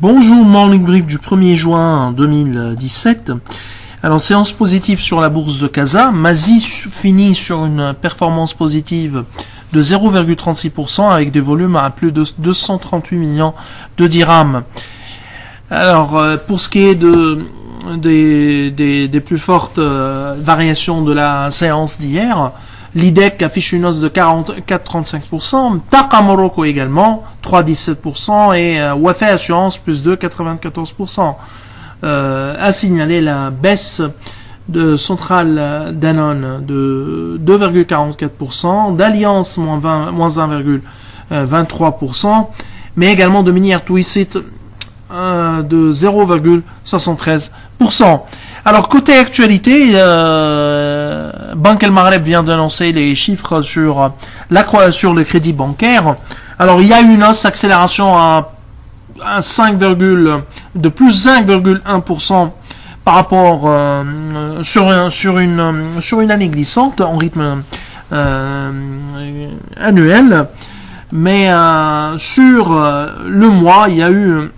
Bonjour, Morning Brief du 1er juin 2017. Alors, séance positive sur la bourse de Casa. Mazi finit sur une performance positive de 0,36% avec des volumes à plus de 238 millions de dirhams. Alors, pour ce qui est des plus fortes variations de la séance d'hier, l'IDEC affiche une hausse de 4,35%, Taqa Morocco également, 3,17%, et Wafa Assurance, plus de 94%. A signalé la baisse de Centrale Danone de 2,44%, d'Alliance, moins 1,23%, mais également de Minière Twissit de 0,73%. Alors, côté actualité, Banque El Maghreb vient d'annoncer les chiffres sur le crédit bancaire. Alors, il y a eu une hausse, accélération de plus 5,1% par rapport sur une année glissante en rythme annuel. Mais sur le mois, il y a eu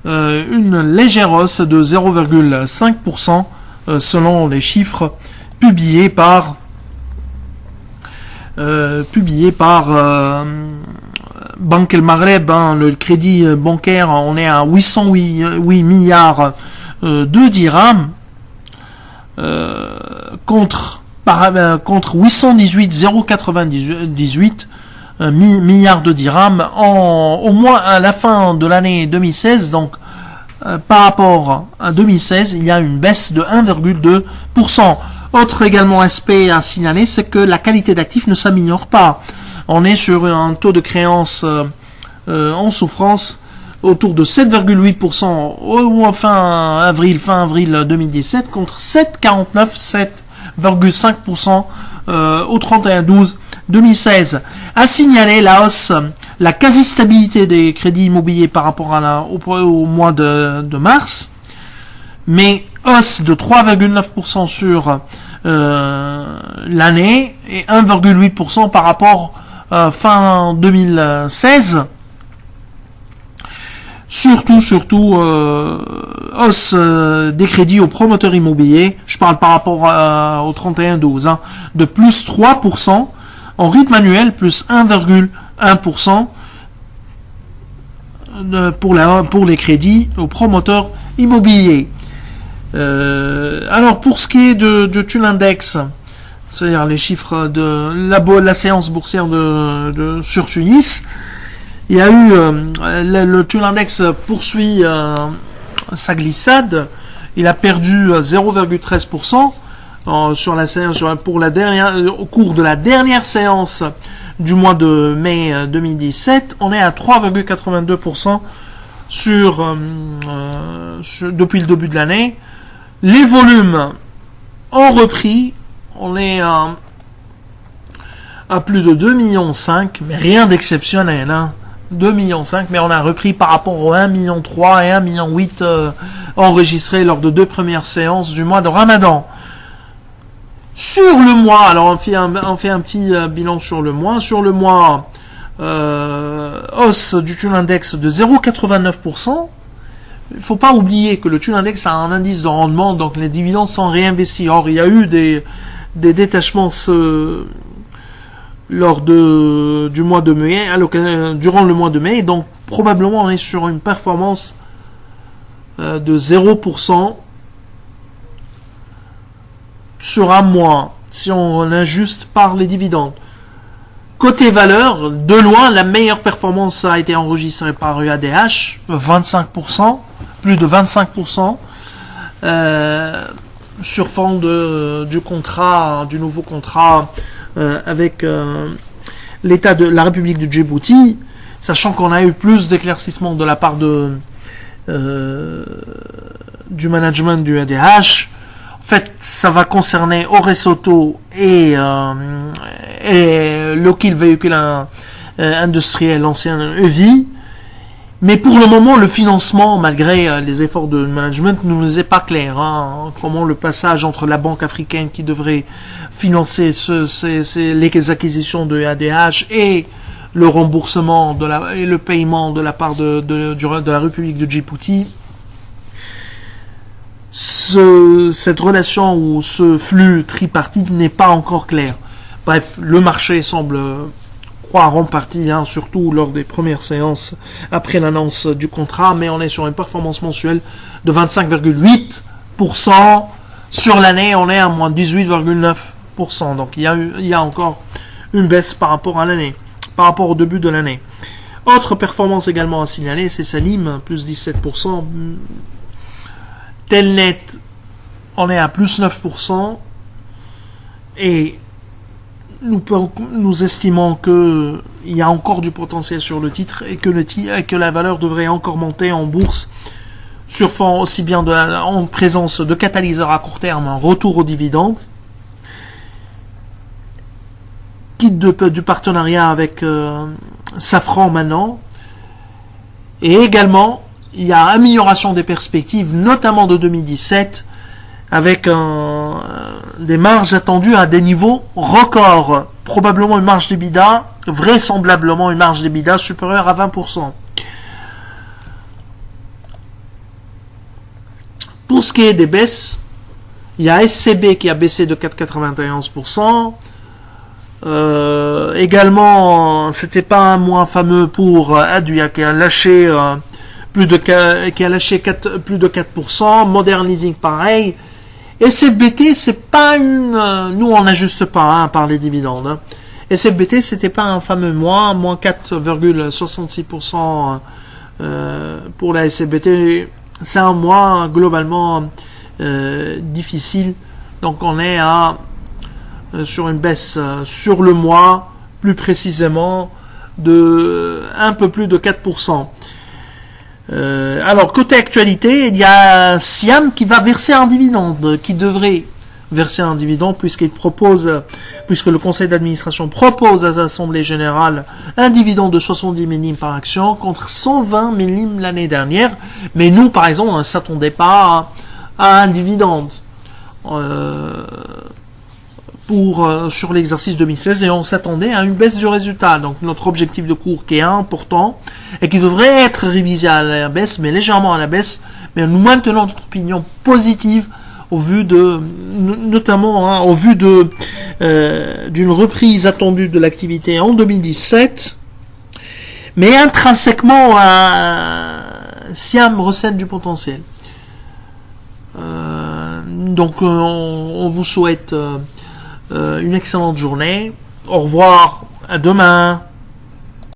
une légère hausse de 0,5% selon les chiffres publiés par Banque El Maghreb. Le crédit bancaire, on est à 808 milliards de dirhams contre 818,098 milliards de dirhams au moins à la fin de l'année 2016. Donc par rapport à 2016, il y a une baisse de 1,2%. Autre également aspect à signaler, c'est que la qualité d'actifs ne s'améliore pas. On est sur un taux de créance en souffrance autour de 7,8% fin avril 2017 contre 7,5% au 31/12/2016. À signaler la hausse, la quasi-stabilité des crédits immobiliers par rapport au mois de mars, mais hausse de 3,9% sur l'année et 1,8% par rapport fin 2016. Surtout hausse des crédits aux promoteurs immobiliers, je parle par rapport au 31/12, de plus 3%, en rythme annuel plus 1,1% pour les crédits aux promoteurs immobiliers. Alors pour ce qui est de Tunindex, c'est-à-dire les chiffres de la séance boursière sur Tunis, il y a eu le Tunindex poursuit sa glissade. Il a perdu 0,13% sur la séance au cours de la dernière séance du mois de mai 2017. On est à 3,82% depuis le début de l'année. Les volumes ont repris. On est à plus de 2,5 millions, mais rien d'exceptionnel. 2,5 millions, mais on a repris par rapport aux 1,3 million et 1,8 million enregistrés lors de deux premières séances du mois de Ramadan. Sur le mois, alors on fait un petit bilan sur le mois. Sur le mois, hausse du Tunindex de 0,89%. Il ne faut pas oublier que le Tunindex a un indice de rendement, donc les dividendes sont réinvestis. Or, il y a eu des détachements lors du mois de mai, durant le mois de mai, donc probablement on est sur une performance de 0% sur un mois, si on ajuste par les dividendes. Côté valeur, de loin, la meilleure performance a été enregistrée par UADH, 25%, plus de 25%, sur fond du nouveau contrat avec l'État de la République du Djibouti, sachant qu'on a eu plus d'éclaircissements de la part du management du UADH. En fait, ça va concerner Oresoto et Lockheed Véhicule Industriel, l'ancien EVI. Mais pour le moment, le financement, malgré les efforts de management, ne nous est pas clair. Comment le passage entre la banque africaine qui devrait financer les acquisitions de ADH et le remboursement et le paiement de la part de la République de Djibouti, cette relation ou ce flux tripartite n'est pas encore clair. Bref, le marché semble croire en partie, surtout lors des premières séances après l'annonce du contrat, mais on est sur une performance mensuelle de 25,8%. Sur l'année, on est à moins 18,9%. Donc il y a encore une baisse par rapport à l'année, par rapport au début de l'année. Autre performance également à signaler, c'est Salim, plus 17%. Telnet, on est à plus 9%. Et nous estimons qu'il y a encore du potentiel sur le titre et que la valeur devrait encore monter en bourse sur fond aussi bien en présence de catalyseurs à court terme, un retour aux dividendes, quitte du partenariat avec Safran maintenant, et également il y a amélioration des perspectives, notamment de 2017, avec des marges attendues à des niveaux records, probablement une marge d'EBITDA, vraisemblablement une marge d'EBITDA supérieure à 20%. Pour ce qui est des baisses, il y a SCB qui a baissé de 4,91%. Également, c'était pas un mois fameux pour Aduia qui a lâché plus de 4%. Modern Leasing pareil. SFBT, c'est pas nous on n'ajuste pas par les dividendes. SFBT, c'était pas un fameux mois, moins 4,66% pour la SFBT. C'est un mois globalement difficile. Donc on est sur une baisse sur le mois, plus précisément de un peu plus de 4%. Alors côté actualité, il y a Siam qui va verser un dividende, qui devrait verser un dividende puisque le conseil d'administration propose à l'Assemblée générale un dividende de 70 millimes par action contre 120 millimes l'année dernière. Mais nous, par exemple, on ne s'attendait pas à un dividende sur l'exercice 2016 et on s'attendait à une baisse du résultat. Donc notre objectif de cours qui est important et qui devrait être révisé à la baisse, mais légèrement à la baisse, mais nous maintenons notre opinion positive au vu notamment au vu d'une reprise attendue de l'activité en 2017, mais intrinsèquement Siam recèle du potentiel. Donc on vous souhaite une excellente journée. Au revoir, à demain.